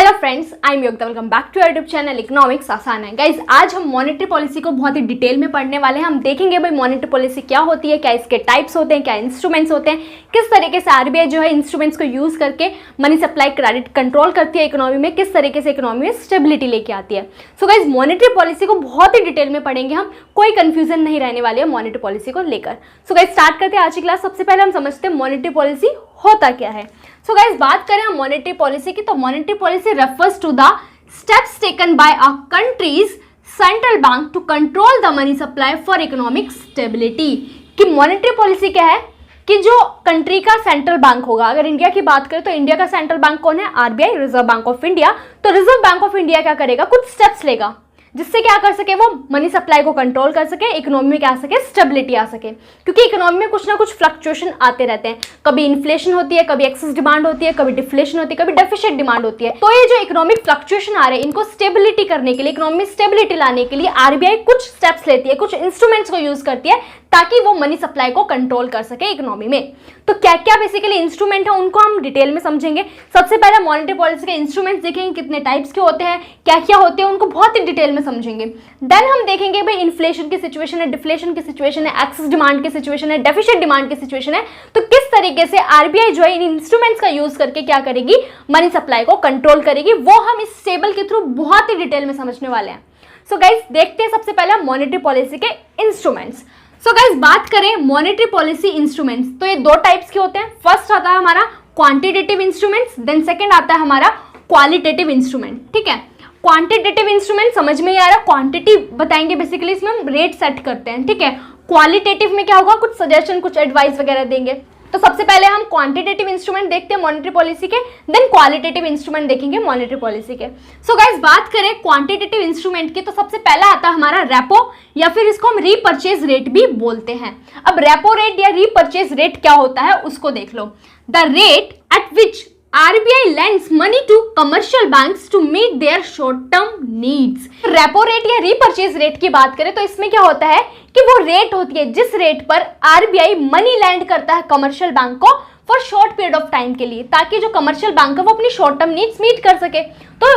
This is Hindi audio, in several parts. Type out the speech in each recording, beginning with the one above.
Hello friends, I am Yogita. Welcome back to YouTube channel economics आसान है। गाइज, आज हम मॉनेटरी पॉलिसी को बहुत ही डिटेल में पढ़ने वाले हैं। हम देखेंगे भाई मॉनेटरी पॉलिसी क्या होती है, क्या इसके टाइप्स होते हैं, क्या इंस्ट्रूमेंट्स होते हैं, किस तरीके से आरबीआई जो है इंस्ट्रूमेंट्स को यूज करके मनी सप्लाई क्रेडिट कंट्रोल करती है इकोनॉमी में, किस तरीके से इकोनॉमी में स्टेबिलिटी लेके आती है। सो गाइज, मॉनेटरी पॉलिसी को बहुत ही डिटेल में पढ़ेंगे हम, कोई कंफ्यूजन नहीं रहने वाली है मॉनेटरी पॉलिसी को लेकर। सो गाइज, स्टार्ट करते हैं आज की क्लास। सबसे पहले हम समझते हैं मॉनेटरी पॉलिसी होता क्या है। सो गाइस, बात करें हम मॉनेटरी पॉलिसी की, तो monetary policy refers to the steps taken by a country's central bank to control the money supply for economic stability. कि मॉनेटरी पॉलिसी क्या है कि जो कंट्री का सेंट्रल बैंक होगा, अगर इंडिया की बात करें तो इंडिया का सेंट्रल बैंक कौन है? RBI, reserve bank of India. तो रिजर्व बैंक ऑफ इंडिया क्या करेगा? कुछ स्टेप्स लेगा जिससे क्या कर सके, वो मनी सप्लाई को कंट्रोल कर सके, इकोनॉमी में क्या आ सके, स्टेबिलिटी आ सके। क्योंकि इकोनॉमी में कुछ ना कुछ फ्लक्चुएशन आते रहते हैं, कभी इन्फ्लेशन होती है, कभी एक्सेस डिमांड होती है, कभी डिफ्लेशन होती है, कभी डेफिसिट डिमांड होती है। तो ये जो इकोनॉमिक फ्लक्चुएशन आ रहे हैं, इनको स्टेबिलिटी करने के लिए, इकोनॉमी में स्टेबिलिटी लाने के लिए आरबीआई कुछ स्टेप्स लेती है, कुछ इंस्ट्रूमेंट्स को यूज करती है ताकि वो मनी सप्लाई को कंट्रोल कर सके इकोनॉमी में। तो क्या क्या बेसिकली इंस्ट्रूमेंट है उनको हम डिटेल में समझेंगे। सबसे पहले मॉनेटरी पॉलिसी के इंस्ट्रूमेंट्स देखेंगे, कितने टाइप्स के होते हैं, क्या क्या होते हैं, उनको बहुत ही डिटेल में समझेंगे। देन हम देखेंगे भाई इन्फ्लेशन की सिचुएशन है, डिफ्लेशन की सिचुएशन है, एक्सेस डिमांड की सिचुएशन है, डेफिसिट डिमांड की सिचुएशन है, तो किस तरीके से आरबीआई जो है इन इंस्ट्रूमेंट्स का यूज करके क्या करेगी, मनी सप्लाई को कंट्रोल करेगी, वो हम इस टेबल के थ्रू बहुत ही डिटेल में समझने वाले हैं। सो गाइस, देखते हैं सबसे पहले मॉनेटरी पॉलिसी के इंस्ट्रूमेंट्स। सो गाइस, बात करें मॉनेटरी पॉलिसी इंस्ट्रूमेंट्स, तो ये दो टाइप्स के होते हैं। फर्स्ट आता है हमारा क्वांटिटेटिव इंस्ट्रूमेंट्स, देन सेकंड आता है हमारा क्वालिटेटिव इंस्ट्रूमेंट। ठीक है, क्वांटिटेटिव इंस्ट्रूमेंट समझ में ही आ रहा है, क्वांटिटी बताएंगे बेसिकली, इसमें हम रेट सेट करते हैं। ठीक है, क्वालिटेटिव में क्या होगा, कुछ सजेशन, कुछ एडवाइस वगैरह देंगे। तो सबसे पहले हम क्वांटिटेटिव इंस्ट्रूमेंट देखते हैं मॉनेटरी पॉलिसी के, देन क्वालिटेटिव इंस्ट्रूमेंट देखेंगे मॉनेटरी पॉलिसी के। सो गाइस, बात करें क्वांटिटेटिव इंस्ट्रूमेंट की, तो सबसे पहला आता है हमारा रेपो, या फिर इसको हम रीपर्चेज रेट भी बोलते हैं। अब रेपो रेट या रीपर्चेज रेट क्या होता है उसको देख लो। The rate at which RBI lends money to commercial banks to meet their short term needs। Repo rate या रीपर्चेज रेट की बात करें तो इसमें क्या होता है कि वो रेट होती है जिस रेट पर आरबीआई मनी लैंड करता है कमर्शियल बैंक को for short period of time के लिए, ताकि जो कमर्शियल बैंक है वो अपनी शॉर्ट टर्म नीड्स मीट कर सके। तो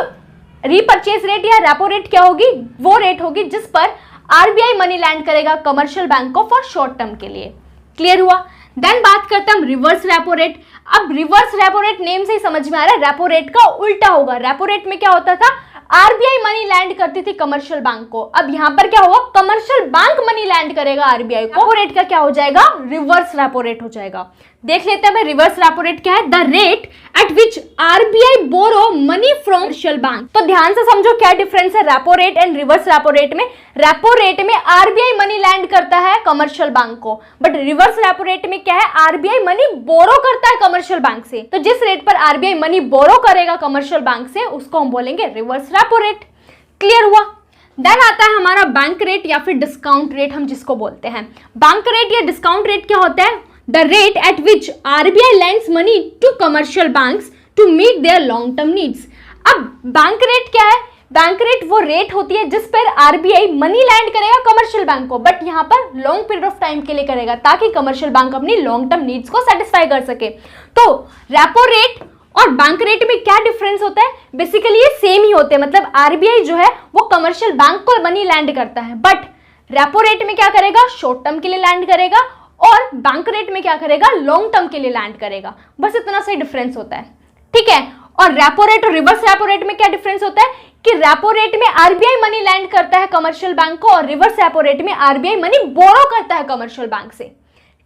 रीपर्चेज रेट या रेपो रेट क्या होगी? वो रेट होगी जिस पर आरबीआई मनी लैंड करेगा कमर्शियल बैंक को फॉर शॉर्ट टर्म के लिए। क्लियर हुआ? देन बात करते हैं हम रिवर्स रेपो रेट। अब रिवर्स रेपो रेट नेम से ही समझ में आ रहा है, रेपो रेट का उल्टा होगा। रेपो रेट में क्या होता था, आरबीआई मनी लैंड करती थी कमर्शियल बैंक को, अब यहां पर क्या होगा, कमर्शियल बैंक मनी लैंड करेगा आरबीआई को। रेपो रेट का क्या हो जाएगा, रिवर्स रेपो रेट हो जाएगा। देख लेते हैं भाई रिवर्स रेपो रेट क्या है। The rate at which RBI borrow money from commercial bank. तो ध्यान से समझो क्या डिफरेंस है repo rate and reverse repo rate में। रेपो रेट में आरबीआई मनी लैंड करता है कमर्शियल बैंक को, बट रिवर्स रेपो रेट में क्या है, आरबीआई मनी बोरो करता है कमर्शियल बैंक से। तो जिस रेट पर आरबीआई मनी बोरो करेगा कमर्शियल बैंक से, उसको हम बोलेंगे रिवर्स रेपो रेट। क्लियर हुआ? देन आता है हमारा बैंक रेट या फिर डिस्काउंट रेट, हम जिसको बोलते हैं। बैंक रेट या डिस्काउंट रेट क्या होता है? The rate at which RBI lends money to commercial banks to meet their long term needs। अब बैंक रेट क्या है? बैंक रेट वो रेट होती है जिस पर आरबीआई मनी लैंड करेगा कमर्शियल बैंक को, बट यहाँ पर लॉन्ग पीरियड ऑफ टाइम के लिए करेगा ताकि कमर्शियल बैंक अपनी लॉन्ग टर्म नीड्स को सेटिस्फाई कर सके। तो रेपो रेट और बैंक रेट में क्या डिफरेंस होता है? बेसिकली ये सेम ही होते हैं, मतलब आरबीआई जो है वो कमर्शियल बैंक को मनी लैंड करता है, बट रेपो रेट में क्या करेगा, शॉर्ट टर्म के लिए लैंड करेगा, और बैंक रेट में क्या करेगा, लॉन्ग टर्म के लिए लैंड करेगा। बस इतना सा डिफरेंस होता है। ठीक है, और रेपो रेट और रिवर्स रेपो रेट में क्या डिफरेंस होता है कि रेपो रेट में आरबीआई मनी लैंड करता है कमर्शियल बैंक को, और रिवर्स रेपो रेट में आरबीआई मनी बोरो करता है कमर्शियल बैंक से।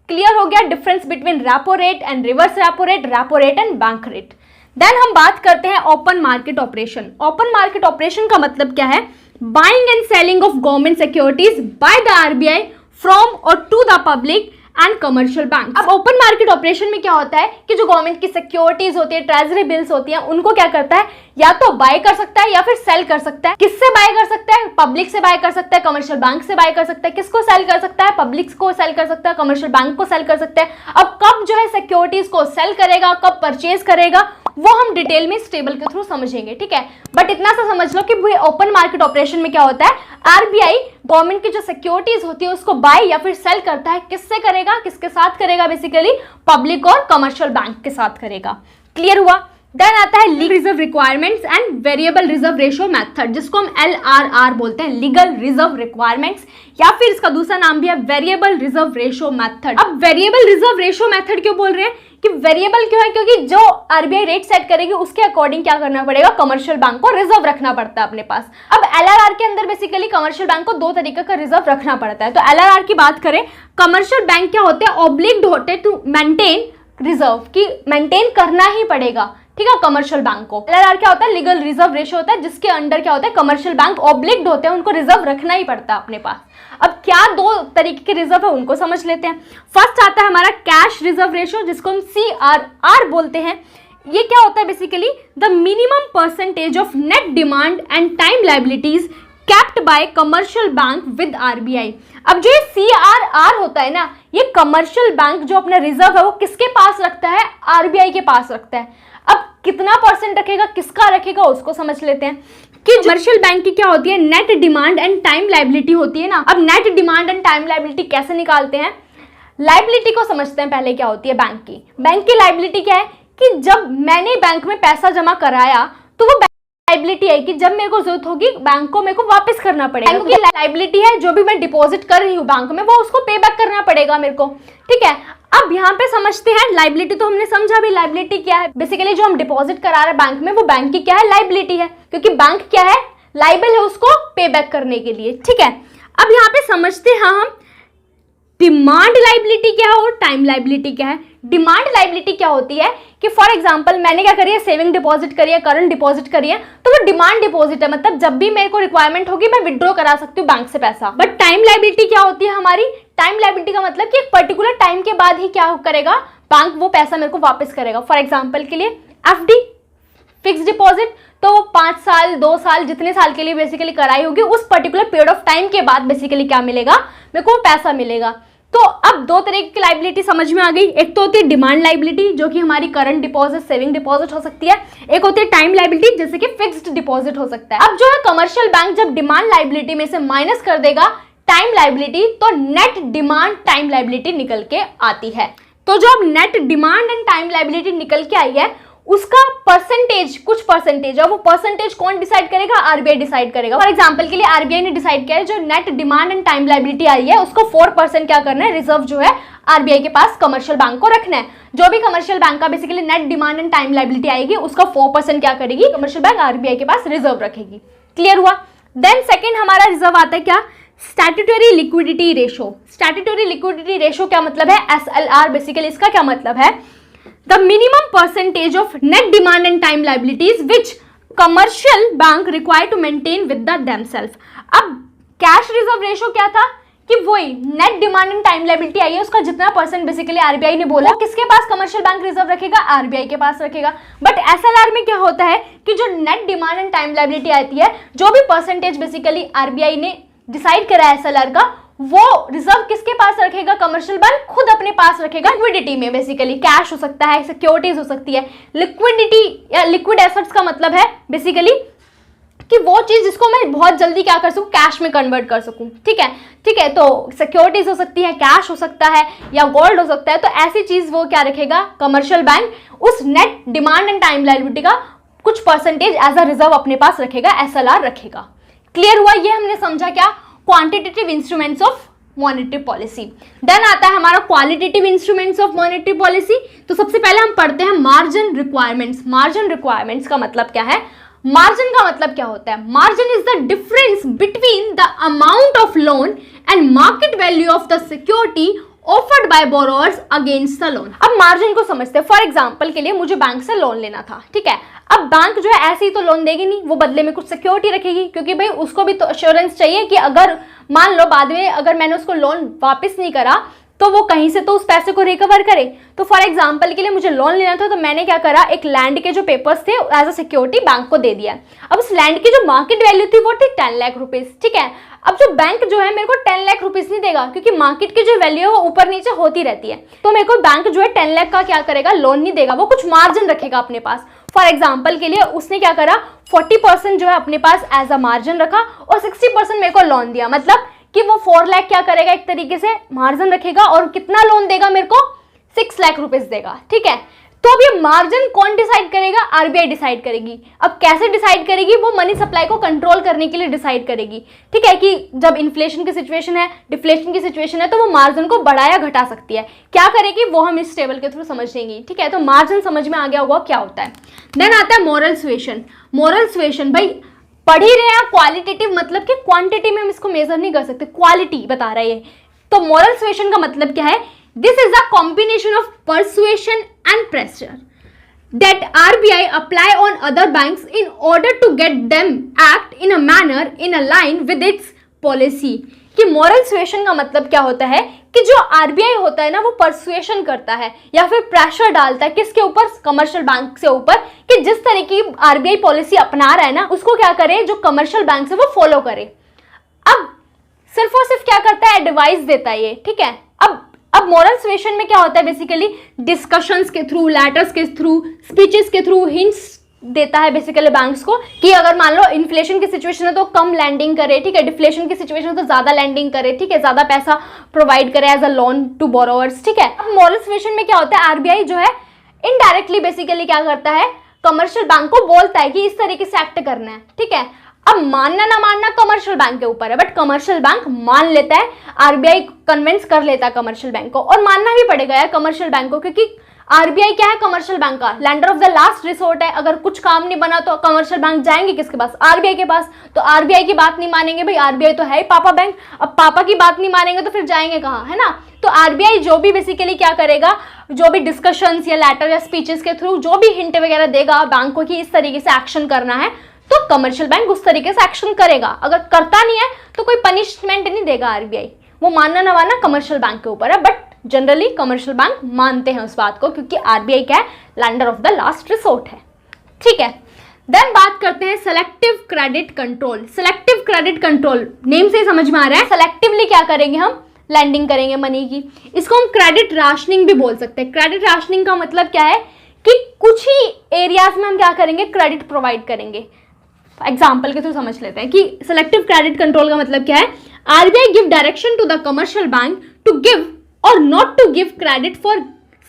क्लियर हो गया difference between repo rate and reverse repo rate and bank rate. Then हम बात करते हैं open market operation. Open market operation का मतलब क्या है? Buying and selling of government securities by the RBI from or to the public and commercial bank. अब ओपन मार्केट ऑपरेशन में क्या होता है कि जो गवर्नमेंट की सिक्योरिटीज होती है, ट्रेजरी बिल्स होती हैं, उनको क्या करता है, या तो बाय कर सकता है या फिर सेल कर सकता है। किससे बाय कर सकता है? पब्लिक से बाय कर सकता है, कमर्शियल बैंक से बाय कर सकता है। किसको सेल कर सकता है? पब्लिक को सेल कर सकता है, कमर्शियल बैंक को सेल कर सकता है। अब कब जो है सिक्योरिटीज को सेल करेगा, कब परचेज करेगा, वो हम डिटेल में इस टेबल के थ्रू समझेंगे। ठीक है, बट इतना सा समझ लो कि ओपन मार्केट ऑपरेशन में क्या होता है, आरबीआई गवर्नमेंट की जो सिक्योरिटीज होती है उसको बाय या फिर सेल करता है। किससे करेगा, किसके साथ करेगा? बेसिकली पब्लिक और कमर्शियल बैंक के साथ करेगा। क्लियर हुआ? देन आता है legal reserve requirements and variable reserve ratio method, जिसको हम LRR बोलते हैं, लीगल रिजर्व रिक्वायरमेंट्स, या फिर इसका दूसरा नाम भी है वेरिएबल रिजर्व रेशियो मेथड। अब वेरिएबल रिजर्व रेशियो मेथड क्यों बोल रहे हैं कि वेरिएबल क्यों है, क्योंकि जो आरबीआई रेट सेट करेगी उसके अकॉर्डिंग क्या करना पड़ेगा, कमर्शियल बैंक को रिजर्व रखना पड़ता है अपने पास। अब LRR के अंदर बेसिकली कमर्शियल बैंक को दो तरीके का रिजर्व रखना पड़ता है। तो LRR की बात करें, कमर्शियल बैंक क्या होते हैं, ऑब्लिग्ड होते हैं टू मेंटेन रिजर्व, की मेंटेन करना ही पड़ेगा, ठीक है, कमर्शियल बैंक को। LRR क्या होता है, लीगल रिजर्व रेशियो होता है, जिसके अंडर क्या होता है, कमर्शियल बैंक ऑब्लिग्ड होते हैं, उनको रिजर्व रखना ही पड़ता है अपने पास। अब क्या दो तरीके के रिजर्व है उनको समझ लेते हैं। फर्स्ट आता है हमारा कैश रिजर्व रेशियो, जिसको हम CRR बोलते हैं। ये क्या होता है, basically the minimum percentage of net demand and time liabilities kept bye commercial bank with RBI। अब जो ये CRR होता है ना, ये कमर्शियल बैंक जो अपना रिजर्व है वो किसके पास रखता है, RBI के पास रखता है। अब कितना परसेंट रखेगा, किसका रखेगा, उसको समझ लेते हैं कि कमर्शियल बैंक की क्या होती है, net demand and time liability होती है ना। अब net demand and time liability कैसे निकालते हैं, लायबिलिटी को समझते हैं पहले क्या होती है बैंक की। बैंक की लायबिलिटी क्या है कि जब मैंने बैंक में पैसा जमा कराया तो वो लायबिलिटी है कि जब मेरे को जरूरत होगी बैंक को मेरे को वापस करना पड़ेगा। बैंक की लायबिलिटी है जो भी मैं डिपॉजिट कर रही हूँ बैंक में, वो उसको पे बैक करना पड़ेगा मेरे को, ठीक है। अब यहाँ पे समझते हैं लायबिलिटी, तो हमने समझा भी लायबिलिटी क्या है। बेसिकली जो हम डिपॉजिट करा रहे हैं बैंक में, वो बैंक की क्या है, लायबिलिटी है, क्योंकि बैंक क्या है, लायबल है उसको पे बैक करने के लिए, ठीक है। अब यहाँ पे समझते हैं हम डिमांड लायबिलिटी क्या है और टाइम लायबिलिटी क्या है। डिमांड लायबिलिटी क्या होती है कि फॉर एग्जांपल मैंने क्या करी है, सेविंग डिपॉजिट करी है, करंट डिपॉजिट करी है, तो वो डिमांड डिपॉजिट है, मतलब जब भी मेरे को रिक्वायरमेंट होगी मैं विड्रॉ करा सकती हूँ बैंक से पैसा। बट टाइम लायबिलिटी क्या होती है हमारी, टाइम लायबिलिटी का मतलब कि एक पर्टिकुलर टाइम के बाद ही क्या करेगा बैंक, वो पैसा मेरे को वापस करेगा। फॉर एग्जाम्पल के लिए FD फिक्स डिपॉजिट, तो 5 साल 2 साल जितने साल के लिए बेसिकली कराई होगी, उस पर्टिकुलर पीरियड ऑफ टाइम के बाद बेसिकली क्या मिलेगा, मेरे को पैसा मिलेगा। तो अब दो तरीके की लायबिलिटी समझ में आ गई। एक तो होती है डिमांड लायबिलिटी, जो कि हमारी करंट डिपॉजिट, सेविंग डिपॉजिट हो सकती है। एक होती है टाइम लायबिलिटी, जैसे कि फिक्स्ड डिपॉजिट हो सकता है। अब जो है कमर्शियल बैंक जब डिमांड लायबिलिटी में से माइनस कर देगा टाइम लायबिलिटी, तो नेट डिमांड टाइम लायबिलिटी निकल के आती है। तो जो अब net demand and time liability निकल के आई है, उसका परसेंटेज, कुछ परसेंटेज है, वो परसेंटेज कौन डिसाइड करेगा, RBI डिसाइड करेगा। फॉर एग्जांपल के लिए RBI ने डिसाइड किया है जो net demand and time liability आई है, उसको 4% क्या करना है, रिजर्व जो है RBI के पास कमर्शियल बैंक को रखना है। जो भी कमर्शियल बैंक का basically net demand and time liability आएगी, उसका 4% क्या करेगी, कमर्शियल बैंक RBI के पास रिजर्व रखेगी। क्लियर हुआ। देन सेकेंड हमारा रिजर्व आता है क्या, statutory liquidity ratio. Statutory liquidity ratio क्या मतलब है, SLR। बेसिकली इसका क्या मतलब है, the minimum percentage of net demand and time liabilities which commercial bank require to maintain with the themselves। अब कैश रिजर्व रेशो क्या था कि वही net demand and time liability आई है, उसका जितना परसेंट बेसिकली RBI ने बोला, किसके पास कमर्शियल बैंक रिजर्व रखेगा, RBI के पास रखेगा। बट SLR में क्या होता है कि जो net demand and time liability आती है, जो भी परसेंटेज बेसिकली RBI ने डिसाइड करा है SLR का, वो रिजर्व किसके पास रखेगा, कमर्शियल बैंक खुद अपने पास रखेगा। लिक्विडिटी में बेसिकली कैश हो सकता है, सिक्योरिटीज हो सकती है। लिक्विडिटी या लिक्विड एसेट्स का मतलब है बेसिकली कि वो चीज जिसको मैं बहुत जल्दी क्या कर सकूं, कैश में कन्वर्ट कर सकूं, ठीक है, ठीक है। तो सिक्योरिटीज हो सकती है, कैश हो सकता है, या गोल्ड हो सकता है। तो ऐसी चीज वो क्या रखेगा, कमर्शियल बैंक उस net demand and time liability का कुछ परसेंटेज एज अ रिजर्व अपने पास रखेगा, SLR रखेगा। क्लियर हुआ। ये हमने समझा क्या, quantitative instruments of monetary policy. Then आता है हमारा qualitative instruments of monetary policy. तो सबसे पहले हम पढ़ते हैं मार्जिन रिक्वायरमेंट्स। मार्जिन रिक्वायरमेंट्स का मतलब क्या है, मार्जिन का मतलब क्या होता है, margin is the difference between the amount of loan and market value of the security offered by borrowers against the loan. अब मार्जिन को समझते हैं। फॉर एग्जांपल के लिए मुझे बैंक से लोन लेना था, ठीक है। अब बैंक जो है ऐसे ही तो लोन देगी नहीं, वो बदले में कुछ सिक्योरिटी रखेगी, क्योंकि भाई उसको भी तो अश्योरेंस चाहिए कि अगर मान लो बाद में अगर मैंने उसको लोन वापस नहीं करा तो वो कहीं से तो उस पैसे को रिकवर करे। तो फॉर एग्जांपल के लिए मुझे लोन लेना था, तो मैंने क्या करा, एक लैंड के जो पेपर्स थे एज अ सिक्योरिटी बैंक को दे दिया। अब उस लैंड की जो मार्केट वैल्यू थी वो थी 10 लाख रुपीज, ठीक है। अब जो बैंक जो है मेरे को 10 लाख रुपीज नहीं देगा, क्योंकि मार्केट की जो वैल्यू है वो ऊपर नीचे होती रहती है। तो मेरे को बैंक जो है 10 लाख का क्या करेगा, लोन नहीं देगा, वो कुछ मार्जिन रखेगा अपने पास। फॉर एग्जाम्पल के लिए उसने क्या करा, 40% जो है अपने पास एज अ मार्जिन रखा और 60% मेरे को लोन दिया। मतलब कि वो 4 लाख क्या करेगा, एक तरीके से मार्जिन रखेगा और कितना लोन देगा मेरे को, 6 लाख रुपीज देगा, ठीक है। तो अब ये मार्जिन कौन डिसाइड करेगा? आरबीआई डिसाइड करेगी। अब कैसे डिसाइड करेगी? वो मनी सप्लाई को कंट्रोल करने के लिए डिसाइड करेगी। ठीक है, कि जब इन्फ्लेशन की सिचुएशन है, डिफ्लेशन की सिचुएशन है, तो वो मार्जिन को बढ़ाया घटा सकती है। क्या करेगी वो हम इस टेबल के थ्रू समझेंगे। ठीक है, तो मार्जिन समझ में आ गया होगा क्या होता है। देन आता है मोरल सुएशन। मोरल सुएशन भाई पढ़ ही रहे हैं, क्वालिटेटिव मतलब कि क्वांटिटी में हम इसको मेजर नहीं कर सकते, क्वालिटी बता रहा है ये। तो मोरल सुएशन का मतलब क्या है? This is a combination of persuasion and pressure that RBI apply on other banks in order to get them act in a manner in a line with its policy। कि moral suasion का मतलब क्या होता है कि जो RBI होता है ना वो परसुएशन करता है या फिर प्रेशर डालता है किसके ऊपर? कमर्शियल बैंक से ऊपर, कि जिस तरह की RBI पॉलिसी अपना रहा है ना उसको क्या करे, जो कमर्शियल बैंक है वो फॉलो करे। अब सिर्फ और सिर्फ क्या करता है? एडवाइस देता है ये। ठीक है, अब मोरल सुएशन में क्या होता है? बेसिकली डिस्कशंस के थ्रू, लेटर्स के थ्रू, स्पीचेस के थ्रू हिंट्स देता है बेसिकली बैंक्स को कि अगर मान लो इन्फ्लेशन की सिचुएशन है तो कम लैंडिंग करे। ठीक है, डिफ्लेशन की सिचुएशन है तो ज्यादा लैंडिंग करे। ठीक है, ज्यादा पैसा प्रोवाइड करे as a loan to borrowers. ठीक है, अब मोरल सुएशन में क्या होता है? आरबीआई जो है इनडायरेक्टली बेसिकली क्या करता है? कमर्शियल बैंक को बोलता है कि इस तरीके से एक्ट करना है। ठीक है, अब मानना ना मानना कमर्शियल बैंक के ऊपर है, बट कमर्शियल बैंक मान लेता है, आरबीआई कन्विंस कर लेता है कमर्शियल बैंक को, और मानना भी पड़ेगा यार कमर्शियल बैंक को, क्योंकि आरबीआई क्या है? कमर्शियल बैंक का lender of the last resort है। अगर कुछ काम नहीं बना तो कमर्शियल बैंक जाएंगे किसके पास? आरबीआई के पास। तो आरबीआई की बात नहीं मानेंगे भाई, आरबीआई तो है ही पापा बैंक। अब पापा की बात नहीं मानेंगे तो फिर जाएंगे कहाँ, है ना? तो आरबीआई जो भी बेसिकली क्या करेगा, जो भी डिस्कशंस या लेटर या स्पीचेस के थ्रू जो भी हिंट वगैरह देगा बैंक को कि इस तरीके से एक्शन करना है, तो कमर्शियल बैंक उस तरीके से एक्शन करेगा। अगर करता नहीं है तो कोई पनिशमेंट नहीं देगा आरबीआई। वो मानना ना मानना कमर्शियल बैंक के ऊपर है, बट जनरली कमर्शियल बैंक मानते हैं उस बात को, क्योंकि आरबीआई क्या है? Lender of the last resort है। ठीक है, देन बात करते हैं selective credit control. Selective credit control name से ही समझ में आ रहा है, सेलेक्टिवली क्या करेंगे हम? लैंडिंग करेंगे मनी की। इसको हम क्रेडिट राशनिंग भी बोल सकते हैं। क्रेडिट राशनिंग का मतलब क्या है कि कुछ ही एरियाज में हम क्या करेंगे? क्रेडिट प्रोवाइड करेंगे। एग्जाम्पल के थ्रू समझ लेते हैं कि सेलेक्टिव क्रेडिट कंट्रोल का मतलब क्या है। RBI give direction to the commercial bank to give or not to give credit for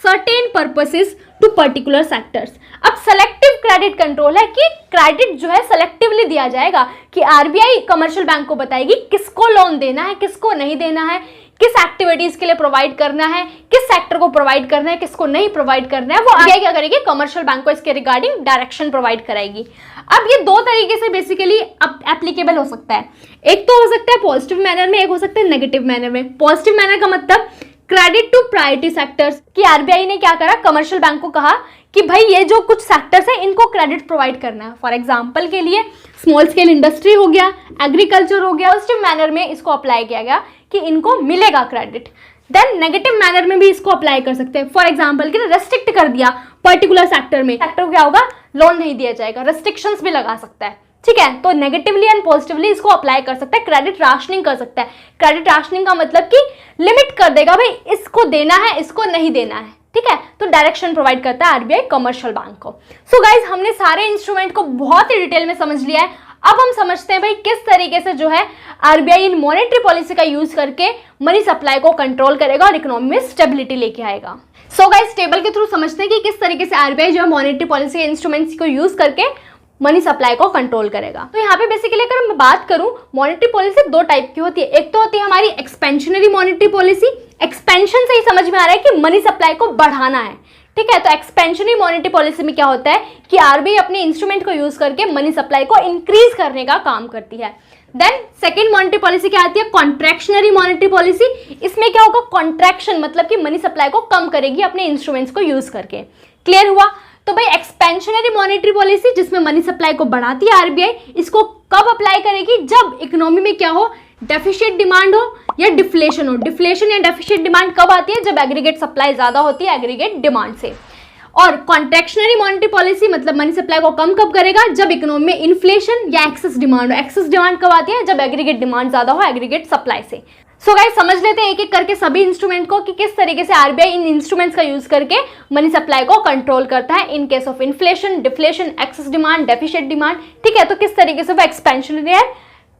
certain purposes to particular sectors. अब सेलेक्टिव क्रेडिट कंट्रोल है कि क्रेडिट जो है सेलेक्टिवली दिया जाएगा, कि आरबीआई कमर्शियल बैंक को बताएगी किसको लोन देना है, किसको नहीं देना है, किस एक्टिविटीज के लिए प्रोवाइड करना है, किस सेक्टर को प्रोवाइड करना है, किसको नहीं प्रोवाइड करना है। वो आगे क्या करेगी? कमर्शियल बैंक को इसके रिगार्डिंग डायरेक्शन प्रोवाइड कराएगी। अब ये दो तरीके से बेसिकली एप्लीकेबल हो सकता है। एक तो हो सकता है पॉजिटिव मैनर में, एक हो सकता है नेगेटिव मैनर में। पॉजिटिव मैनर का मतलब क्रेडिट टू प्रायोरिटी सेक्टर्स, कि आरबीआई ने क्या करा? कमर्शियल बैंक को कहा कि भाई ये जो कुछ सेक्टर्स है इनको क्रेडिट प्रोवाइड करना है। फॉर एग्जांपल के लिए स्मॉल स्केल इंडस्ट्री हो गया, एग्रीकल्चर हो गया। पॉजिटिव मैनर में इसको अप्लाई किया गया कि इनको मिलेगा क्रेडिट। देन नेगेटिव मैनर में भी इसको अप्लाई कर सकते हैं। फॉर एग्जांपल के लिए रेस्ट्रिक्ट कर दिया पर्टिकुलर सेक्टर में, सेक्टर को क्या होगा? लोन नहीं दिया जाएगा, रेस्ट्रिक्शंस भी लगा सकता है। ठीक है, तो नेगेटिवली एंड पॉजिटिवली इसको अप्लाई कर सकता है। क्रेडिट राशनिंग कर सकता है। क्रेडिट राशनिंग का मतलब कि लिमिट कर देगा, भाई इसको देना है, इसको नहीं देना है। ठीक है, तो डायरेक्शन प्रोवाइड करता है आरबीआई कमर्शियल बैंक को। सो गाइज, हमने सारे इंस्ट्रूमेंट को बहुत ही डिटेल में समझ लिया है। अब हम समझते हैं भाई किस तरीके से जो है आरबीआई इन मॉनेटरी पॉलिसी का यूज करके मनी सप्लाई को कंट्रोल करेगा और इकोनॉमी में स्टेबिलिटी लेके आएगा। सो गाइज, टेबल के थ्रू समझते हैं कि किस तरीके से आरबीआई जो है मॉनेटरी पॉलिसी इंस्ट्रूमेंट्स को यूज करके मनी सप्लाई को कंट्रोल करेगा। तो यहाँ पे बेसिकली अगर मैं बात करूं, मॉनेटरी पॉलिसी दो टाइप की होती है। एक तो होती है हमारी एक्सपेंशनरी मॉनेटरी पॉलिसी। एक्सपेंशन से ही समझ में आ रहा है कि मनी सप्लाई को बढ़ाना है। ठीक है, तो एक्सपेंशनरी मॉनेटरी पॉलिसी में क्या होता है कि आरबीआई अपने इंस्ट्रूमेंट को यूज करके मनी सप्लाई को इंक्रीज करने का काम करती है। देन सेकेंड मॉनेटरी पॉलिसी क्या आती है? Contractionary monetary policy. इसमें क्या होगा? कॉन्ट्रैक्शन मतलब कि मनी सप्लाई को कम करेगी अपने इंस्ट्रूमेंट्स को यूज करके। क्लियर हुआ? तो भाई एक्सपेंशनरी मॉनेटरी पॉलिसी जिसमें मनी सप्लाई को बढ़ाती है आरबीआई, इसको कब अप्लाई करेगी? जब इकोनॉमी में क्या हो? डेफिशिएट डिमांड हो या डिफ्लेशन हो। डिफ्लेशन या डेफिशिएट डिमांड कब आती है? जब एग्रीगेट सप्लाई ज्यादा होती है एग्रीगेट डिमांड से। और कॉन्ट्रैक्शनरी मॉनेटरी पॉलिसी मतलब मनी सप्लाई को कम कब करेगा? जब इकोनॉमी में इन्फ्लेशन या एक्सेस डिमांड हो। एक्सेस डिमांड कब आती है? जब एग्रीगेट डिमांड ज्यादा हो एग्रीगेट सप्लाई से। सो गाइस, समझ लेते हैं एक एक करके सभी इंस्ट्रूमेंट को कि किस तरीके से आरबीआई इन इंस्ट्रूमेंट्स का यूज करके मनी सप्लाई को कंट्रोल करता है in case of inflation, deflation, excess demand, deficit demand. ठीक है, तो किस तरीके से वो एक्सपेंशनरी है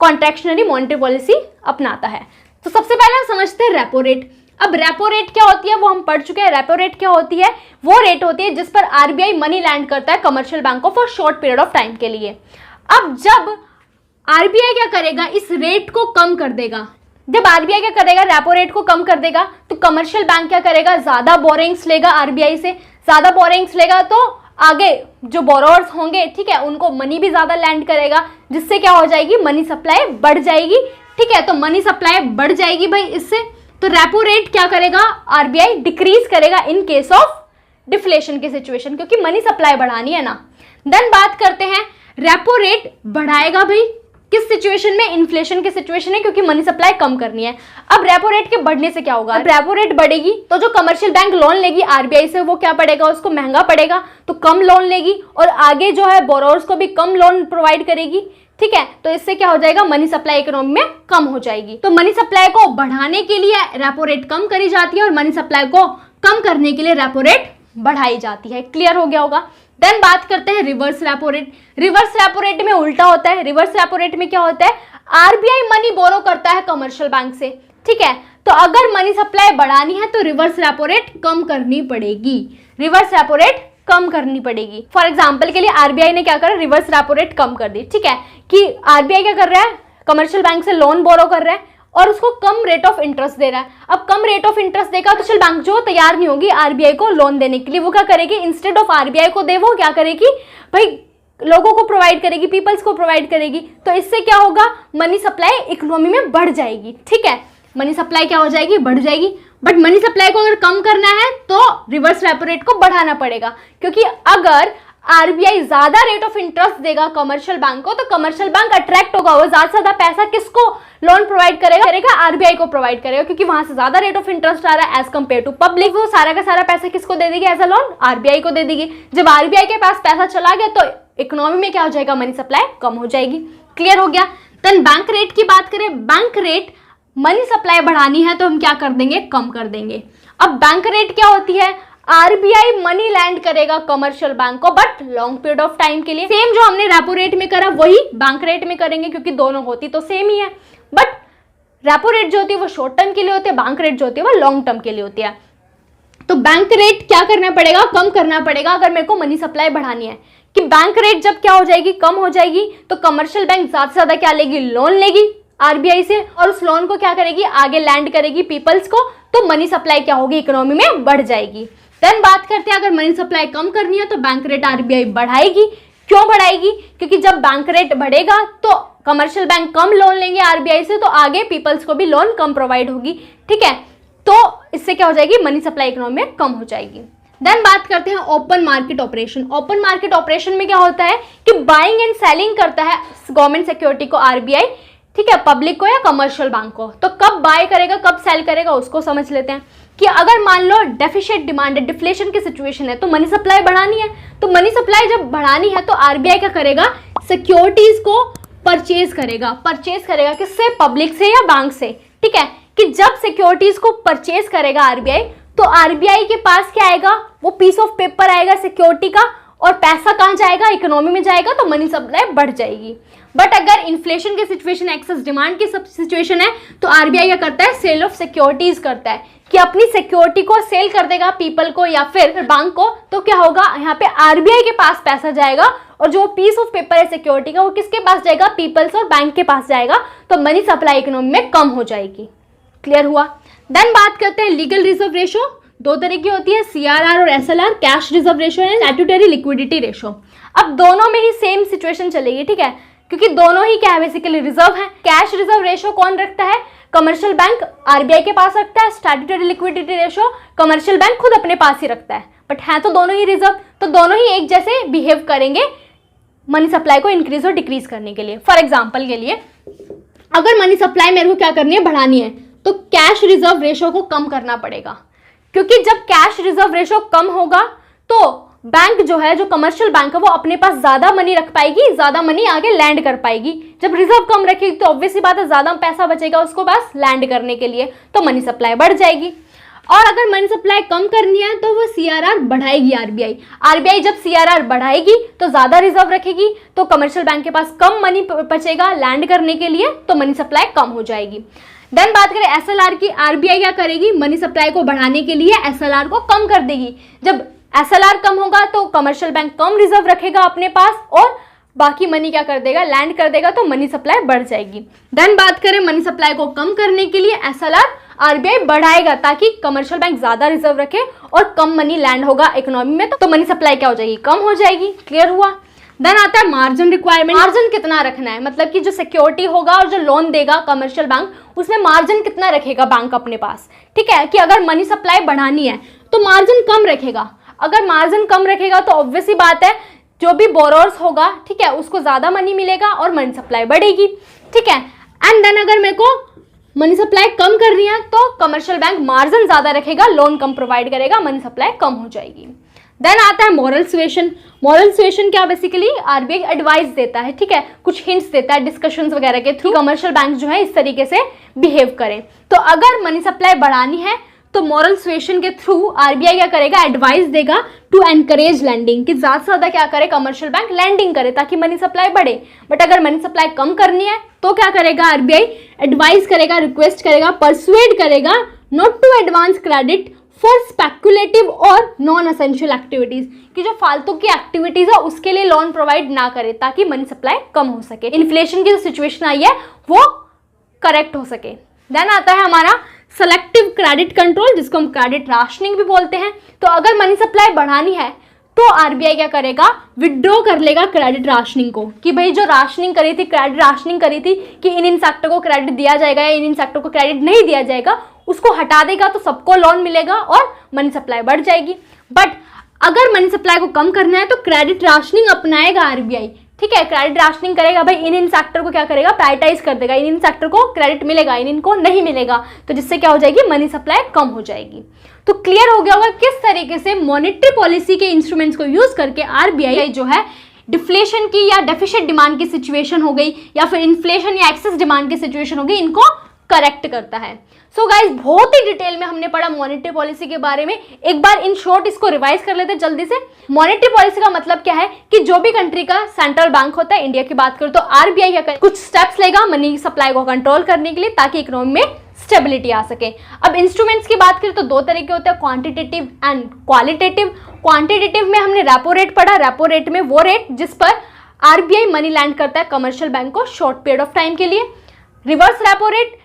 कॉन्ट्रैक्शनरी मॉनेटरी पॉलिसी अपनाता है। तो सबसे पहले हम समझते हैं रेपो रेट। अब रेपो रेट क्या होती है वो हम पढ़ चुके हैं। रेपो रेट क्या होती है? वो रेट होती है जिस पर आरबीआई मनी लैंड करता है कमर्शियल बैंकों for short period of time के लिए। अब जब आरबीआई क्या करेगा, इस रेट को कम कर देगा। जब आरबीआई क्या करेगा, रेपो रेट को कम कर देगा, तो कमर्शियल बैंक क्या करेगा, ज्यादा बोरिंग्स लेगा आरबीआई से। ज्यादा बोरिंग्स लेगा तो आगे जो बोरोअर्स होंगे, ठीक है, उनको मनी भी ज्यादा लैंड करेगा, जिससे क्या हो जाएगी, मनी सप्लाई बढ़ जाएगी। ठीक है, तो मनी सप्लाई बढ़ जाएगी भाई इससे। तो रेपो रेट क्या करेगा, आरबीआई डिक्रीज करेगा इन केस ऑफ डिफ्लेशन की सिचुएशन, क्योंकि मनी सप्लाई बढ़ानी है ना। देन बात करते हैं, रेपो रेट बढ़ाएगा भाई किस सिचुएशन में, इन्फ्लेशन की सिचुएशन है, क्योंकि मनी सप्लाई कम करनी है। अब रेपो रेट के बढ़ने से क्या होगा, अब रेपो रेट बढ़ेगी तो जो कमर्शियल बैंक लोन लेगी आरबीआई से वो क्या पड़ेगा, उसको महंगा पड़ेगा, तो कम लोन लेगी और आगे जो है बोरोअर्स को भी कम लोन प्रोवाइड करेगी। ठीक है, तो इससे क्या हो जाएगा, मनी सप्लाई इकोनॉमी में कम हो जाएगी। तो मनी सप्लाई को बढ़ाने के लिए रेपो रेट कम करी जाती है और मनी सप्लाई को कम करने के लिए रेपो रेट बढ़ाई जाती है। क्लियर हो गया होगा। देन बात करते हैं reverse repo rate. Reverse repo rate में उल्टा होता है। रिवर्स रेपो रेट में क्या होता है, आरबीआई मनी बोरो करता है कमर्शियल बैंक से। ठीक है, तो अगर मनी सप्लाई बढ़ानी है तो रिवर्स रेपो रेट कम करनी पड़ेगी। रिवर्स रेपो रेट कम करनी पड़ेगी। फॉर एग्जाम्पल के लिए आरबीआई ने क्या करा, रिवर्स रेपो रेट कम कर दी। ठीक है, कि आरबीआई क्या कर रहा है, कमर्शियल बैंक से लोन बोरो कर रहा है और उसको कम रेट ऑफ इंटरेस्ट दे रहा है। अब कम रेट ऑफ इंटरेस्ट देगा तो कमर्शियल बैंक जो तैयार नहीं होगी आरबीआई को लोन देने के लिए, वो क्या करेगी, इंस्टेड ऑफ आरबीआई को दे वो क्या करेगी भाई, लोगों को प्रोवाइड करेगी, पीपल्स को प्रोवाइड करेगी। तो इससे क्या होगा, मनी सप्लाई इकोनॉमी में बढ़ जाएगी। ठीक है, मनी सप्लाई क्या हो जाएगी, बढ़ जाएगी। बट मनी सप्लाई को अगर कम करना है तो रिवर्स रेपो रेट को बढ़ाना पड़ेगा, क्योंकि अगर आरबीआई ज्यादा रेट ऑफ इंटरेस्ट देगा कमर्शियल बैंक को तो कमर्शियल बैंक अट्रैक्ट होगा, वो ज्यादा से ज्यादा पैसा किसको लोन प्रोवाइड करेगा, आरबीआई को प्रोवाइड करेगा, क्योंकि वहां से ज्यादा रेट ऑफ इंटरेस्ट आ रहा है एज कम्पेयर टू पब्लिक। वो सारा का सारा पैसा किसको दे देगी एज अ लोन, आरबीआई को दे देगी। जब आरबीआई के पास पैसा चला गया तो इकोनॉमी में क्या हो जाएगा, मनी सप्लाई कम हो जाएगी। क्लियर हो गया। देन बैंक रेट की बात करें, बैंक रेट मनी सप्लाई बढ़ानी है तो हम क्या कर देंगे, कम कर देंगे। अब बैंक रेट क्या होती है, आरबीआई मनी लैंड करेगा कमर्शियल बैंक को but long period of time के लिए। सेम जो हमने रेपो रेट में करा वही बैंक रेट में करेंगे, क्योंकि दोनों होती तो सेम ही है। बट रेपो रेट जो होती है वो शॉर्ट टर्म के लिए होती है, बैंक रेट जो होती है वो लॉन्ग टर्म के लिए होती है। तो बैंक रेट क्या करना पड़ेगा, कम करना पड़ेगा अगर मेरे को मनी सप्लाई बढ़ानी है। कि बैंक रेट जब क्या हो जाएगी, कम हो जाएगी, तो कमर्शियल बैंक ज्यादा से ज्यादा क्या लेगी, लोन लेगी आरबीआई से और उस लोन को क्या करेगी, आगे लैंड करेगी पीपल्स को, तो मनी सप्लाई क्या होगी, इकोनॉमी में बढ़ जाएगी। देन बात करते हैं, अगर मनी सप्लाई कम करनी है तो बैंक रेट आरबीआई बढ़ाएगी। क्यों बढ़ाएगी, क्योंकि जब बैंक रेट बढ़ेगा तो कमर्शियल बैंक कम लोन लेंगे आरबीआई से, तो आगे पीपल्स को भी लोन कम प्रोवाइड होगी। ठीक है, तो इससे क्या हो जाएगी, मनी सप्लाई इकोनॉमी में कम हो जाएगी। देन बात करते हैं open market operation. Open market operation में क्या होता है कि बाइंग एंड सेलिंग करता है गवर्नमेंट सिक्योरिटी को आरबीआई, ठीक है, पब्लिक को या कमर्शियल बैंक को। तो कब बाय करेगा कब सेल करेगा उसको समझ लेते हैं। कि अगर मान लो डेफिशिएट डिमांड है, डिफ्लेशन की सिचुएशन है, तो मनी सप्लाई बढ़ानी है। तो मनी सप्लाई जब बढ़ानी है तो आरबीआई क्या करेगा, सिक्योरिटीज को परचेज करेगा किससे, पब्लिक से या बैंक से। ठीक है, कि जब सिक्योरिटीज को परचेज करेगा आरबीआई तो आरबीआई के पास क्या आएगा, वो पीस ऑफ पेपर आएगा सिक्योरिटी का, और पैसा कहाँ जाएगा, इकोनॉमी में जाएगा, तो मनी सप्लाई बढ़ जाएगी। बट अगर इन्फ्लेशन की सिचुएशन, एक्सेस डिमांड की सिचुएशन है, तो आरबीआई क्या करता है, सेल ऑफ सिक्योरिटीज करता है, कि अपनी सिक्योरिटी को सेल कर देगा पीपल को या फिर बैंक को। तो क्या होगा, यहाँ पे आरबीआई के पास पैसा जाएगा और जो पीस ऑफ पेपर है सिक्योरिटी का वो किसके पास जाएगा, पीपल्स और बैंक के पास जाएगा, तो मनी सप्लाई इकोनॉमी में कम हो जाएगी। क्लियर हुआ। देन बात करते हैं लीगल रिजर्व रेशो। दो तरह की होती है, सीआरआर और SLR, cash reserve ratio and statutory liquidity ratio. अब दोनों में ही सेम सिचुएशन चलेगी। ठीक है, क्योंकि दोनों ही क्या है, बेसिकली रिजर्व है। कैश रिजर्व रेशो कौन रखता है, कमर्शियल बैंक आरबीआई के पास रखता है। Statutory liquidity ratio commercial bank खुद अपने पास ही रखता है। बट है तो दोनों ही रिजर्व, तो दोनों ही एक जैसे बिहेव करेंगे मनी सप्लाई को इंक्रीज और डिक्रीज करने के लिए। फॉर एग्जाम्पल के लिए, अगर मनी सप्लाई मेरे को क्या करनी है, बढ़ानी है, तो कैश रिजर्व रेशो को कम करना पड़ेगा। क्योंकि जब कैश रिजर्व रेशो कम होगा तो बैंक जो है, जो कमर्शियल बैंक है, वो अपने पास ज्यादा मनी रख पाएगी, ज्यादा मनी आगे लैंड कर पाएगी। जब रिजर्व कम रखेगी तो ऑब्वियसली बात है, ज्यादा पैसा बचेगा उसको पास लैंड करने के लिए, तो मनी सप्लाई बढ़ जाएगी। और अगर मनी सप्लाई कम करनी है तो वो सीआरआर बढ़ाएगी आरबीआई जब सीआरआर बढ़ाएगी तो ज्यादा रिजर्व रखेगी, तो कमर्शियल बैंक के पास कम मनी बचेगा लैंड करने के लिए, तो मनी सप्लाई कम हो जाएगी। देन बात करें एसएलआर की, आरबीआई क्या करेगी, मनी सप्लाई को बढ़ाने के लिए एसएलआर को कम कर देगी। जब एसएलआर कम होगा तो कमर्शियल बैंक कम रिजर्व रखेगा अपने पास और बाकी मनी क्या कर देगा, लैंड कर देगा, तो मनी सप्लाई बढ़ जाएगी। देन बात करें मनी सप्लाई को कम करने के लिए एसएलआर आरबीआई बढ़ाएगा ताकि कमर्शियल बैंक ज्यादा रिजर्व रखे और कम मनी लैंड होगा इकोनॉमी में, तो मनी सप्लाई क्या हो जाएगी, कम हो जाएगी। क्लियर हुआ। देन आता है मार्जिन रिक्वायरमेंट। मार्जिन कितना रखना है, मतलब कि जो सिक्योरिटी होगा और जो लोन देगा कमर्शियल बैंक उसमें मार्जिन कितना रखेगा बैंक अपने पास। ठीक है, कि अगर मनी सप्लाई बढ़ानी है तो मार्जिन कम रखेगा। अगर मार्जिन कम रखेगा तो ऑब्वियस ही बात है जो भी बोरोअर्स होगा, ठीक है, उसको ज्यादा मनी मिलेगा और मनी सप्लाई बढ़ेगी। ठीक है, एंड देन अगर मेरे को मनी सप्लाई कम करनी है तो कमर्शियल बैंक मार्जिन ज्यादा रखेगा, लोन कम प्रोवाइड करेगा, मनी सप्लाई कम हो जाएगी। देन आता है मॉरल सुएशन। मॉरल सुएशन क्या, बेसिकली आरबीआई एडवाइस देता है, ठीक है, कुछ हिंट्स देता है डिस्कशंस वगैरह के थ्रू कमर्शियल बैंक जो है इस तरीके से बिहेव करें। तो अगर मनी सप्लाई बढ़ानी है तो मॉरल सुएशन के थ्रू आरबीआई क्या करेगा, एडवाइस देगा टू एनकरेज लैंडिंग, कि ज्यादा से ज्यादा क्या करे कमर्शियल बैंक लैंडिंग करे ताकि मनी सप्लाई बढ़े। बट अगर मनी सप्लाई कम करनी है तो क्या करेगा, आरबीआई एडवाइस करेगा, रिक्वेस्ट करेगा, परसुएड करेगा not to advance credit for speculative और नॉन एसेंशियल एक्टिविटीज, कि जो फालतू की एक्टिविटीज है उसके लिए लोन प्रोवाइड ना करे ताकि मनी सप्लाई कम हो सके, इन्फ्लेशन की जो सिचुएशन आई है वो करेक्ट हो सके। देन आता है हमारा सेलेक्टिव क्रेडिट कंट्रोल, जिसको हम क्रेडिट राशनिंग भी बोलते हैं। तो अगर मनी सप्लाई बढ़ानी है तो आरबीआई क्या करेगा, विड्रॉ कर लेगा क्रेडिट राशनिंग को, कि भाई जो राशनिंग करी थी, क्रेडिट राशनिंग करी थी कि इन सेक्टर को क्रेडिट दिया जाएगा या इन सेक्टर को क्रेडिट नहीं दिया जाएगा, उसको हटा देगा तो सबको लोन मिलेगा और मनी सप्लाई बढ़ जाएगी। बट अगर मनी सप्लाई को कम करना है तो क्रेडिट राशनिंग अपनाएगा आरबीआई। ठीक है, क्रेडिट राशनिंग करेगा, भाई इन सेक्टर को क्या करेगा, प्रायोरिटाइज कर देगा, इन सेक्टर को क्रेडिट मिलेगा, इनको नहीं मिलेगा, तो जिससे क्या हो जाएगी, मनी सप्लाई कम हो जाएगी। तो क्लियर हो गया होगा किस तरीके से मॉनेटरी पॉलिसी के इंस्ट्रूमेंट्स को यूज करके आरबीआई जो है डिफ्लेशन की या डेफिसिट डिमांड की सिचुएशन हो गई या फिर इन्फ्लेशन या एक्सेस डिमांड की सिचुएशन हो गई, इनको करेक्ट करता है। सो गाइज बहुत ही डिटेल में हमने पढ़ा मॉनेटरी पॉलिसी के बारे में। एक बार इन शॉर्ट इसको रिवाइज कर लेते हैं जल्दी से। मॉनेटरी पॉलिसी का मतलब क्या है कि जो भी कंट्री का सेंट्रल बैंक होता है, इंडिया की बात करूं तो आरबीआई क्या करे, कुछ स्टेप्स लेगा मनी सप्लाई को कंट्रोल करने के लिए ताकि इकोनॉमी में स्टेबिलिटी आ सके। अब इंस्ट्रूमेंट्स की बात करें तो दो तरह के होते हैं, क्वांटिटेटिव एंड क्वालिटेटिव। क्वांटिटेटिव में हमने रेपो रेट पढ़ा, रेपो रेट में वो रेट जिस पर आरबीआई मनी लैंड करता है कमर्शियल बैंक को शॉर्ट पीरियड ऑफ टाइम के लिए। Reverse repo rate,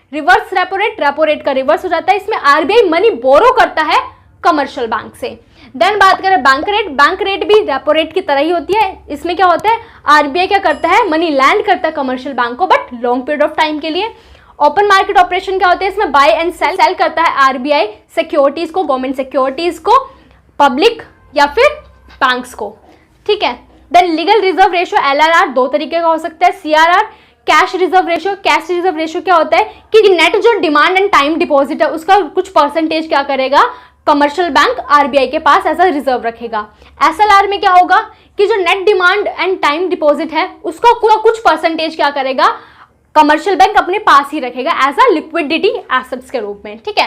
repo rate का रिवर्स हो जाता है, इसमें आरबीआई मनी बोरो करता है कमर्शियल बैंक से। देन बात करें बैंक रेट भी रेपो रेट की तरह ही होती है। इसमें क्या होता है, आरबीआई क्या करता है, मनी लैंड करता है कमर्शियल बैंक को but long period of time के लिए। ओपन मार्केट ऑपरेशन क्या होता है, इसमें बाय एंड सेल करता है आरबीआई सिक्योरिटीज को, गवर्नमेंट सिक्योरिटीज को, पब्लिक या फिर बैंक्स को। ठीक है, then legal reserve ratio LRR दो तरीके का हो सकता है, CRR, cash reserve ratio. Cash reserve ratio क्या होता है कि नेट जो डिमांड एंड टाइम डिपॉजिट है उसका कुछ परसेंटेज क्या करेगा कमर्शियल बैंक आरबीआई के पास ऐसा रिजर्व रखेगा। एसएलआर में क्या होगा कि जो net demand and time deposit है उसका पूरा कुछ परसेंटेज क्या करेगा कमर्शियल बैंक अपने पास ही रखेगा एज अ लिक्विडिटी एसेट्स के रूप में। ठीक है,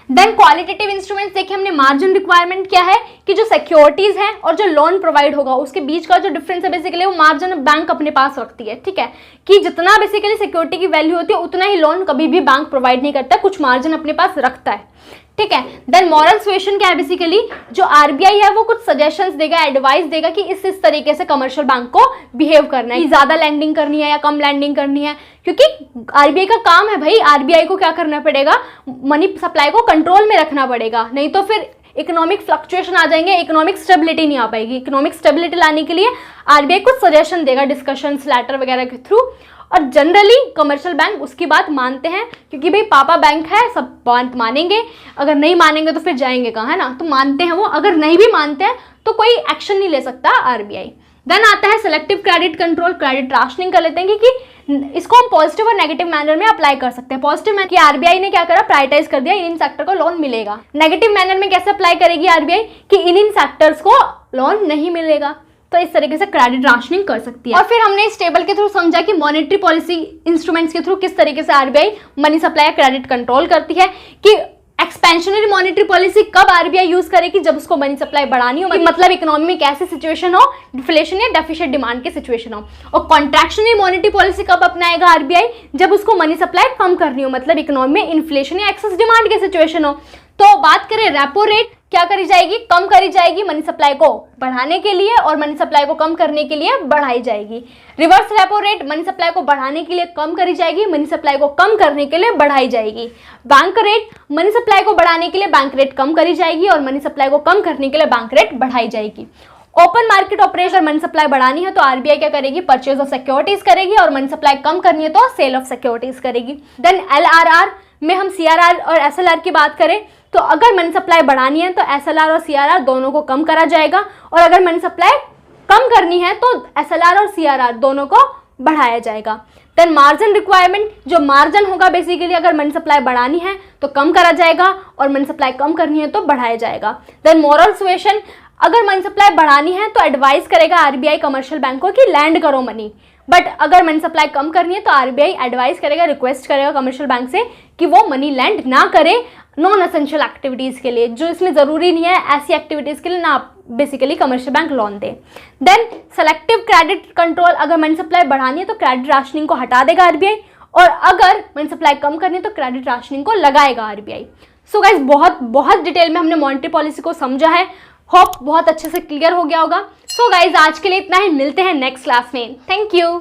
देन क्वालिटेटिव इंस्ट्रूमेंट्स देखिए हमने, मार्जिन रिक्वायरमेंट क्या है कि जो सिक्योरिटीज है और जो लोन प्रोवाइड होगा उसके बीच का जो डिफरेंस है बेसिकली वो मार्जिन बैंक अपने पास रखती है। ठीक है, कि जितना बेसिकली सिक्योरिटी की वैल्यू होती है उतना ही लोन कभी भी बैंक प्रोवाइड नहीं करता, कुछ मार्जिन अपने पास रखता है। ठीक है, देन मॉरल सुएशन क्या है, बेसिकली जो आरबीआई है वो कुछ सजेशंस देगा, एडवाइस देगा कि इस तरीके से कमर्शियल बैंक को बिहेव करना है, कि ज्यादा लैंडिंग करनी है या कम लैंडिंग करनी है, क्योंकि आरबीआई का काम है भाई, आरबीआई को क्या करना पड़ेगा, मनी सप्लाई को कंट्रोल में रखना पड़ेगा, नहीं तो फिर इकोनॉमिक फ्लक्चुएशन आ जाएंगे, इकोनॉमिक स्टेबिलिटी नहीं आ पाएगी। इकोनॉमिक स्टेबिलिटी लाने के लिए आरबीआई कुछ सजेशन देगा डिस्कशंस लेटर वगैरह के थ्रू, और जनरली कमर्शियल बैंक उसकी बात मानते हैं क्योंकि भाई पापा बैंक है, सब बात मानेंगे, अगर नहीं मानेंगे तो फिर जाएंगे कहाँ, है ना, तो मानते हैं वो, अगर नहीं भी मानते हैं तो कोई एक्शन नहीं ले सकता आरबीआई। देन आता है selective credit control, credit rationing कर लेते हैं कि इसको हम पॉजिटिव और नेगेटिव मैनर में अप्लाई कर सकते हैं। पॉजिटिव में कि आरबीआई ने क्या करा, प्रायोरिटाइज कर दिया, इन सेक्टर को लोन मिलेगा। नेगेटिव मैनर में कैसे अप्लाई करेगी आरबीआई कि इन सेक्टर्स को लोन नहीं मिलेगा, तो इस तरीके से क्रेडिट राशनिंग कर सकती है। और फिर हमने इस टेबल के थ्रू समझा कि मॉनेटरी पॉलिसी इंस्ट्रूमेंट्स के थ्रू किस तरीके से RBI money supply credit control करती है, कि एक्सपेंशनरी मॉनेटरी पॉलिसी कब आरबीआई यूज करेगी? जब उसको मनी सप्लाई बढ़ानी हो, मतलब इकोनॉमी में कैसी सिचुएशन हो, डिफ्लेशन या डेफिसिट डिमांड की सिचुएशन हो। और कॉन्ट्रैक्शनरी मॉनेटरी पॉलिसी कब अपनाएगा आरबीआई? जब उसको मनी सप्लाई कम करनी हो, मतलब इकोनॉमी में इन्फ्लेशन या एक्सेस डिमांड की सिचुएशन हो। तो बात करें रेपो रेट, क्या करी जाएगी? कम करी जाएगी मनी सप्लाई को बढ़ाने के लिए और मनी सप्लाई को कम करने के लिए बढ़ाई जाएगी। Reverse repo rate money supply को बढ़ाने के लिए कम करी जाएगी, मनी सप्लाई को कम करने के लिए बढ़ाई जाएगी। बैंक रेट मनी सप्लाई को बढ़ाने के लिए बैंक रेट कम करी जाएगी और मनी सप्लाई को कम करने के लिए बैंक रेट बढ़ाई जाएगी। Open market operation money supply बढ़ानी है तो आरबीआई क्या करेगी? परचेज ऑफ सिक्योरिटीज करेगी और मनी सप्लाई कम करनी है तो सेल ऑफ सिक्योरिटीज करेगी। देन एलआरआर में हम सीआरआर और एसएलआर की बात करें तो अगर मनी सप्लाई बढ़ानी है तो एसएलआर और सीआरआर दोनों को कम करा जाएगा और अगर मनी सप्लाई कम करनी है तो एसएलआर और सीआरआर दोनों को बढ़ाया जाएगा। देन मार्जिन रिक्वायरमेंट, जो मार्जिन होगा बेसिकली अगर मनी सप्लाई बढ़ानी है तो कम करा जाएगा और मनी सप्लाई कम करनी है तो बढ़ाया जाएगा। देन मोरल सुएशन, अगर मनी सप्लाई बढ़ानी है तो एडवाइस करेगा आरबीआई कमर्शियल बैंकों की लैंड करो मनी, बट अगर मनी सप्लाई कम करनी है तो आरबीआई एडवाइस करेगा, रिक्वेस्ट करेगा कमर्शियल बैंक से कि वो मनी लैंड ना करे नॉन एसेंशियल एक्टिविटीज़ के लिए, जो इसमें ज़रूरी नहीं है, ऐसी एक्टिविटीज़ के लिए ना बेसिकली कमर्शियल बैंक लोन दे। देन सेलेक्टिव क्रेडिट कंट्रोल, अगर मनी सप्लाई बढ़ानी है तो क्रेडिट राशनिंग को हटा देगा आरबीआई और अगर मनी सप्लाई कम करनी है तो क्रेडिट राशनिंग को लगाएगा आरबीआई। सो गाइज बहुत डिटेल में हमने मॉनेटरी पॉलिसी को समझा है, होप बहुत अच्छे से क्लियर हो गया होगा। सो गाइज आज के लिए इतना ही, मिलते हैं नेक्स्ट क्लास में। Thank you.